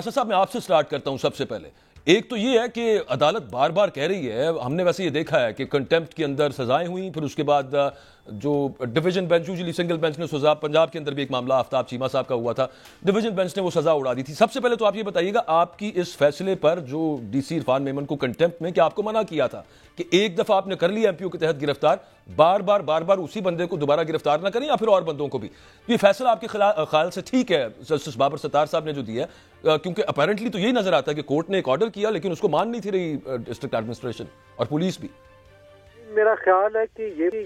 पाशा साहब मैं आपसे स्टार्ट करता हूं सबसे पहले। एक तो ये है कि अदालत बार बार कह रही है, हमने वैसे ये देखा है कि कंटेम्प्ट के अंदर सजाएं हुई, फिर उसके बाद जो division bench, usually single bench ने सजा, पंजाब के अंदर भी एक मामला आफ्ताब चीमा साहब का हुआ था, डिवीजन बेंच ने वो सजा उड़ा दी थी। सबसे पहले तो आप ये बताइएगा, आपकी इस फैसले पर जो डीसी इरफान मेमन को कंटेम्प्ट में, क्या आपको मना किया था कि एक दफा आपने कर लिया एमपीओ के तहत गिरफ्तार, बार बार उसी बंदे को दोबारा गिरफ्तार ना करें या फिर और बंदों को भी? ये फैसला आपके ख्याल से ठीक है जस्टिस बाबर सत्तार साहब ने जो दिया है? क्योंकि अपेरेंटली तो यही नजर आता है कि कोर्ट ने एक ऑर्डर किया लेकिन उसको मान नहीं थी रही डिस्ट्रिक्ट एडमिनिस्ट्रेशन और पुलिस भी। मेरा ख्याल है कि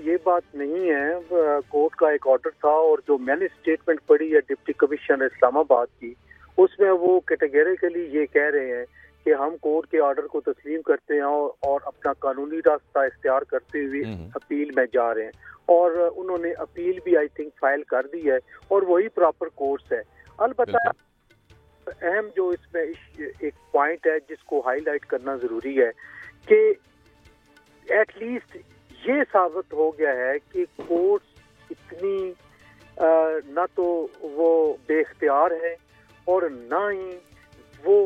ये बात नहीं है। कोर्ट का एक ऑर्डर था और जो मैंने स्टेटमेंट पढ़ी है डिप्टी कमिश्नर इस्लामाबाद की, उसमें वो कैटेगरिकली ये कह रहे हैं कि हम कोर्ट के ऑर्डर को तस्लीम करते हैं और अपना कानूनी रास्ता इख्तियार करते हुए अपील में जा रहे हैं। और उन्होंने अपील भी आई थिंक फाइल कर दी है और वही प्रॉपर कोर्स है। अलबत्ता अहम जो इसमें एक पॉइंट है जिसको हाईलाइट करना जरूरी है कि एटलीस्ट ये साबित हो गया है कि कोर्ट इतनी ना तो वो बेख्तियार है और ना ही वो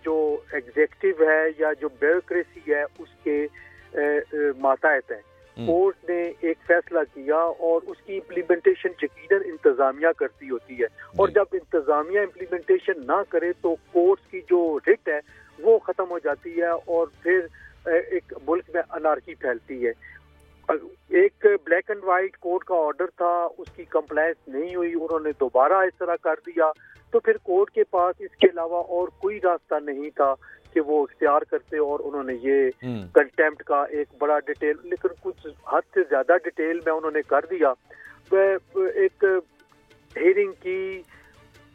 जो एग्जीक्यूटिव है या जो ब्यूरोक्रेसी है उसके मातहत है। कोर्ट ने एक फैसला किया और उसकी इम्प्लीमेंटेशन यकीनन इंतजामिया करती होती है, और जब इंतजामिया इम्प्लीमेंटेशन ना करे तो कोर्ट की जो रिट है वो खत्म हो जाती है और फिर एक मुल्क में अनार्की फैलती है। एक ब्लैक एंड वाइट कोर्ट का ऑर्डर था, उसकी कंप्लायंस नहीं हुई, उन्होंने दोबारा इस तरह कर दिया, तो फिर कोर्ट के पास इसके अलावा और कोई रास्ता नहीं था कि वो इख्तियार करते, और उन्होंने ये कंटेम्प्ट का एक बड़ा डिटेल, लेकिन कुछ हद से ज्यादा डिटेल में उन्होंने कर दिया। एक हियरिंग की,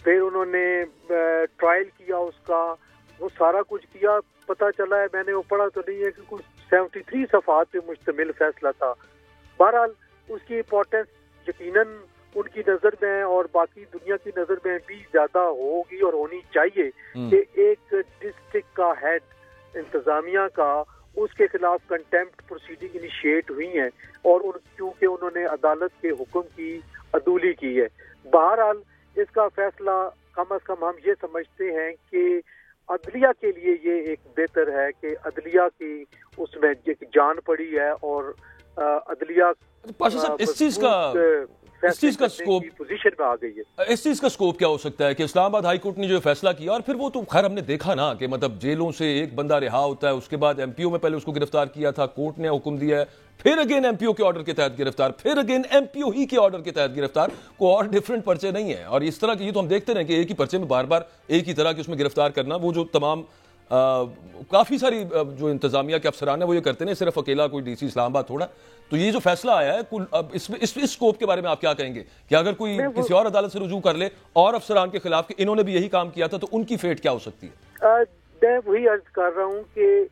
फिर उन्होंने ट्रायल किया उसका, वो सारा कुछ किया। पता चला है, मैंने वो पढ़ा तो नहीं है कि कुछ 73 सफ़हात पे मुश्तमिल फैसला था। बहरहाल उसकी इम्पोर्टेंस यकीनन उनकी नज़र में और बाकी दुनिया की नज़र में भी ज़्यादा होगी और होनी चाहिए कि एक डिस्ट्रिक्ट का हेड इंतज़ामिया का, उसके खिलाफ कंटेम्प्ट प्रोसीडिंग इनिशिएट हुई है और क्योंकि उन्होंने अदालत के हुक्म की अदूली की है। बहरहाल इसका फैसला कम अज़ कम हम ये समझते हैं कि अदलिया के लिए ये एक बेहतर है कि अदलिया की उसमें एक जान पड़ी है और अदलिया इस चीज का स्कोप पोजीशन में आ गई है। इस चीज का स्कोप क्या हो सकता है कि इस्लामाबाद हाई कोर्ट ने जो फैसला किया, और फिर वो तो खैर हमने देखा ना कि मतलब जेलों से एक बंदा रिहा होता है, उसके बाद एमपीओ में पहले उसको गिरफ्तार किया था, कोर्ट ने हुक्म दिया है, फिर अगेन एमपीओ के ऑर्डर के तहत गिरफ्तार, फिर अगेन एमपीओ ही के ऑर्डर के तहत गिरफ्तार, को और डिफरेंट पर्चे नहीं है। और इस तरह की, ये तो हम देखते रहे कि एक ही पर्चे में बार बार एक ही तरह के उसमें गिरफ्तार करना, वो जो तमाम काफी सारी जो इंतजामिया के अफसरान है वो ये करते हैं, सिर्फ अकेला कोई डीसी इस्लामाबाद थोड़ा। तो ये जो फैसला आया है, अब इस स्कोप के बारे में आप क्या कहेंगे कि अगर कोई किसी और अदालत से रुजू कर ले और अफसरान के खिलाफ कि इन्होंने भी यही काम किया था, तो उनकी फेट क्या हो सकती है? मैं वही अर्ज कर रहा हूँ कि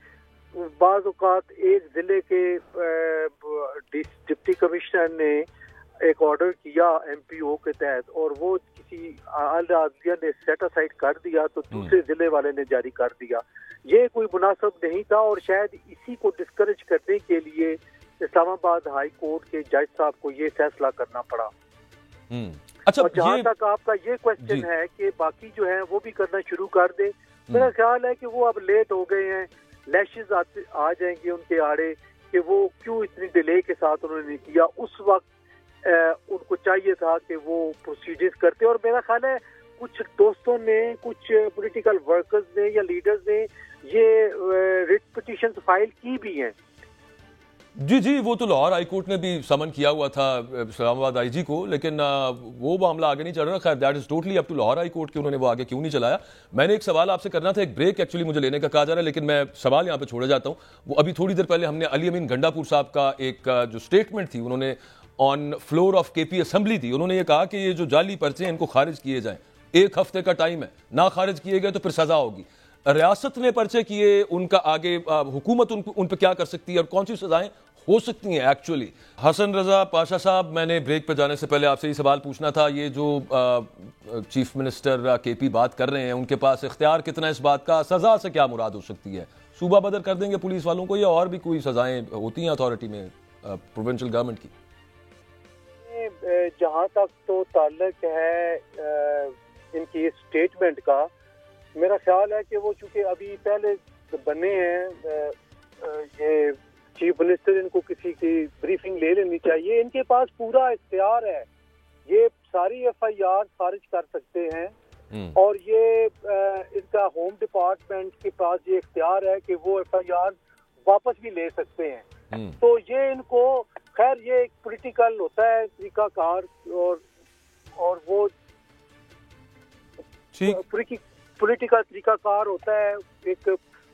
बाज़ औक़ात एक जिले के डिप्टी कमिश्नर ने एक ऑर्डर किया एमपीओ के तहत और वो किसी आला ने सेट असाइड कर दिया, तो दूसरे जिले वाले ने जारी कर दिया। ये कोई मुनासिब नहीं था और शायद इसी को डिस्करेज करने के लिए इस्लामाबाद हाई कोर्ट के जज साहब को ये फैसला करना पड़ा। अच्छा, और जहाँ तक आपका ये क्वेश्चन है कि बाकी जो है वो भी करना शुरू कर दे, मेरा ख्याल है कि वो अब लेट हो गए हैं, लैशेस आ जाएंगे उनके आड़े कि वो क्यों इतनी डिले के साथ उन्होंने किया। उस वक्त उनको चाहिए था कि वो प्रोसीजर्स करते, और मेरा ख्याल है कुछ दोस्तों ने, कुछ पॉलिटिकल वर्कर्स ने या लीडर्स ने ये रिट पिटीशन फाइल की भी हैं। जी, वो तो लाहौर हाई कोर्ट ने भी समन किया हुआ था इस्लामाबाद आईजी को, लेकिन वो मामला आगे नहीं चल रहा। खैर, that is totally up to Lahore high court कि उन्होंने वो आगे क्यों नहीं चलाया। मैंने एक सवाल आपसे करना था, एक ब्रेक एक्चुअली मुझे लेने का कहा जा रहा है, लेकिन मैं सवाल यहाँ पे छोड़े जाता हूँ। वो अभी थोड़ी देर पहले हमने अली अमीन गंडापुर साहब का एक जो स्टेटमेंट थी, उन्होंने on floor of KP assembly थी, उन्होंने ये कहा कि ये जो जाली पर्चे हैं इनको खारिज किए जाएं, 1 हफ्ते का टाइम है, ना खारिज किए गए तो फिर सजा होगी। रियासत ने पर्चे किए, उनका आगे हुकूमत उन पर क्या कर सकती है और कौन सी सजाएं हो सकती हैं एक्चुअली? हसन रजा पाशा साहब, मैंने ब्रेक पे जाने से पहले आपसे ये सवाल पूछना था, ये जो चीफ मिनिस्टर केपी बात कर रहे हैं, उनके पास इख्तियार कितना इस बात का, सजा से क्या मुराद हो सकती है? सूबा बदर कर देंगे पुलिस वालों को या और भी कोई सजाएं होती हैं अथॉरिटी में प्रोविंशियल गवर्नमेंट की? जहाँ तक तो ताल्लुक है इनकी स्टेटमेंट का, میرا خیال ہے کہ وہ چونکہ ابھی پہلے بنے ہیں یہ چیف منسٹر، ان کو کسی کی بریفنگ لے لینی چاہیے. ان کے پاس پورا اختیار ہے، یہ ساری ایف آئی آر خارج کر سکتے ہیں، اور یہ ان کا ہوم ڈپارٹمنٹ کے پاس یہ اختیار ہے کہ وہ ایف آئی آر واپس بھی لے سکتے ہیں. تو یہ ان کو خیر یہ ایک پولیٹیکل ہوتا ہے طریقہ کار، اور وہ پولیٹیکل طریقہ کار ہوتا ہے. ایک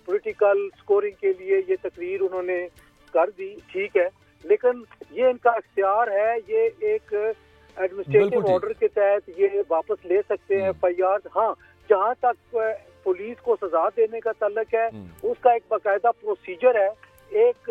پولیٹیکل سکورنگ کے لیے یہ تقریر انہوں نے کر دی، ٹھیک ہے، لیکن یہ ان کا اختیار ہے. یہ ایک ایڈمنسٹریٹو آرڈر کے تحت یہ واپس لے سکتے ہیں ایف آئی آر. ہاں، جہاں تک پولیس کو سزا دینے کا تعلق ہے، اس کا ایک باقاعدہ پروسیجر ہے. ایک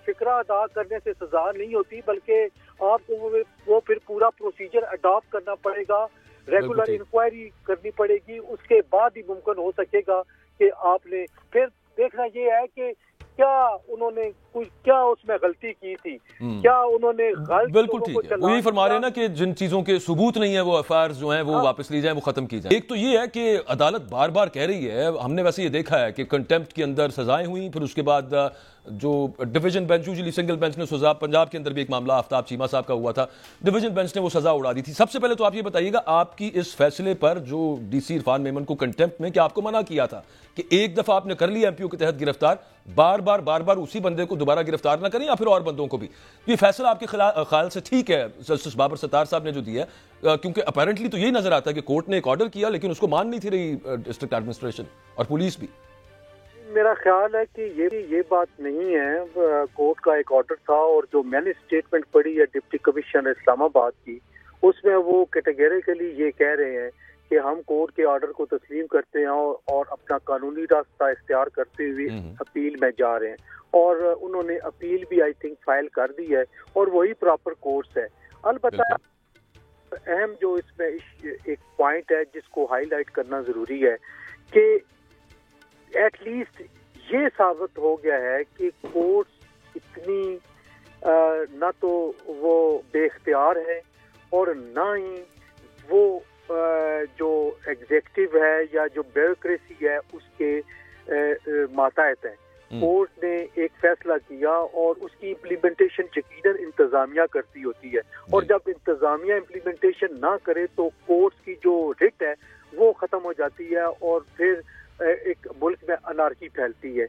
فکرہ ادا کرنے سے سزا نہیں ہوتی، بلکہ آپ کو وہ پھر پورا پروسیجر اڈاپٹ کرنا پڑے گا، ریگولر انکوائری کرنی پڑے گی. اس کے بعد ہی ممکن ہو سکے گا کہ آپ نے پھر دیکھنا یہ ہے کہ کیا انہوں نے کیا اس میں غلطی کی تھی، کیا انہوں نے غلط. بالکل ٹھیک ہے، وہ یہی فرما رہے ہیں نا کہ جن چیزوں کے ثبوت نہیں ہے وہ ایف آئی آر جو ہیں وہ واپس لی جائیں، وہ ختم کی جائیں. ایک تو یہ ہے کہ عدالت بار بار کہہ رہی ہے، ہم نے ویسے یہ دیکھا ہے کہ کنٹیمپٹ کے اندر سزائیں ہوئیں، پھر اس کے بعد جو division bench, usually single bench نے سزا، پنجاب کے اندر بھی ایک معاملہ آفتاب چیمہ صاحب کا ہوا تھا، ڈویژن بینچ نے وہ سزا اڑا دی تھی. سب سے پہلے تو آپ یہ بتائیے گا آپ کی اس فیصلے پر جو ڈی سی عرفان میمن کو کنٹیمپٹ میں کیا آپ کو منع کیا تھا کہ ایک دفعہ آپ نے کر لیا ایم پی او کے تحت گرفتار، بار بار اسی بندے کو دوبارہ گرفتار نہ کریں یا پھر اور بندوں کو بھی؟ یہ فیصلہ آپ کے خیال سے ٹھیک ہے جسٹس بابر ستار صاحب نے جو دیا ہے؟ کیونکہ اپیرنٹلی تو یہی نظر آتا ہے کہ کورٹ نے ایک آرڈر کیا لیکن اس کو مان نہیں تھی رہی ڈسٹرکٹ ایڈمنسٹریشن اور پولیس بھی. میرا خیال ہے کہ یہ بات نہیں ہے. کورٹ کا ایک آرڈر تھا، اور جو میں نے اسٹیٹمنٹ پڑھی ہے ڈپٹی کمشنر اسلام آباد کی، اس میں وہ کیٹیگریکلی یہ کہہ رہے ہیں کہ ہم کورٹ کے آرڈر کو تسلیم کرتے ہیں اور اپنا قانونی راستہ اختیار کرتے ہوئے اپیل میں جا رہے ہیں. اور انہوں نے اپیل بھی آئی تھنک فائل کر دی ہے، اور وہی پراپر کورس ہے. البتہ اہم جو اس میں ایک پوائنٹ ہے جس کو ہائی لائٹ کرنا ضروری ہے کہ ایٹ لیسٹ یہ ثابت ہو گیا ہے کہ کورٹس اتنی نہ تو وہ بے اختیار ہے اور نہ ہی وہ جو ایگزیکٹو ہے یا جو بیوروکریسی ہے اس کے ماتحت ہیں. کورٹ نے ایک فیصلہ کیا اور اس کی امپلیمنٹیشن یقیناً انتظامیہ کرتی ہوتی ہے، اور جب انتظامیہ امپلیمنٹیشن نہ کرے تو کورٹس کی جو رٹ ہے وہ ختم ہو جاتی ہے، اور پھر ایک ملک میں انارکی پھیلتی ہے.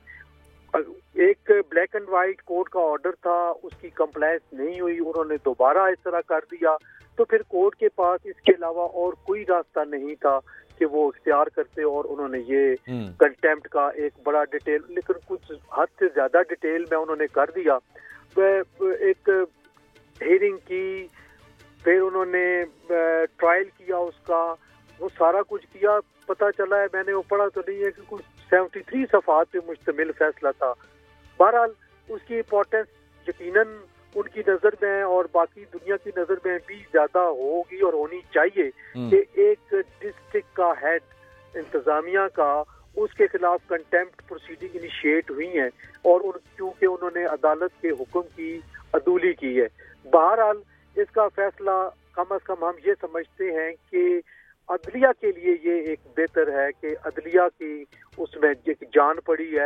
ایک بلیک اینڈ وائٹ کورٹ کا آرڈر تھا، اس کی کمپلائنس نہیں ہوئی، انہوں نے دوبارہ اس طرح کر دیا، تو پھر کورٹ کے پاس اس کے علاوہ اور کوئی راستہ نہیں تھا کہ وہ اختیار کرتے، اور انہوں نے یہ کنٹیمپٹ کا ایک بڑا ڈیٹیل، لیکن کچھ حد سے زیادہ ڈیٹیل میں انہوں نے کر دیا. ایک ہیئرنگ کی، پھر انہوں نے ٹرائل کیا اس کا، وہ سارا کچھ کیا. پتہ چلا ہے، میں نے وہ پڑھا تو نہیں ہے کہ کچھ 73 صفحات پہ مشتمل فیصلہ تھا. بہرحال اس کی امپورٹنس یقیناً ان کی نظر میں اور باقی دنیا کی نظر میں بھی زیادہ ہوگی اور ہونی چاہیے کہ ایک ڈسٹرکٹ کا ہیڈ انتظامیہ کا، اس کے خلاف کنٹیمپٹ پروسیڈنگ انیشیٹ ہوئی ہیں، اور کیونکہ انہوں نے عدالت کے حکم کی عدولی کی ہے. بہرحال اس کا فیصلہ کم از کم ہم یہ سمجھتے ہیں کہ عدلیہ کے لیے یہ ایک بہتر ہے کہ عدلیہ کی اس میں ایک جان پڑی ہے.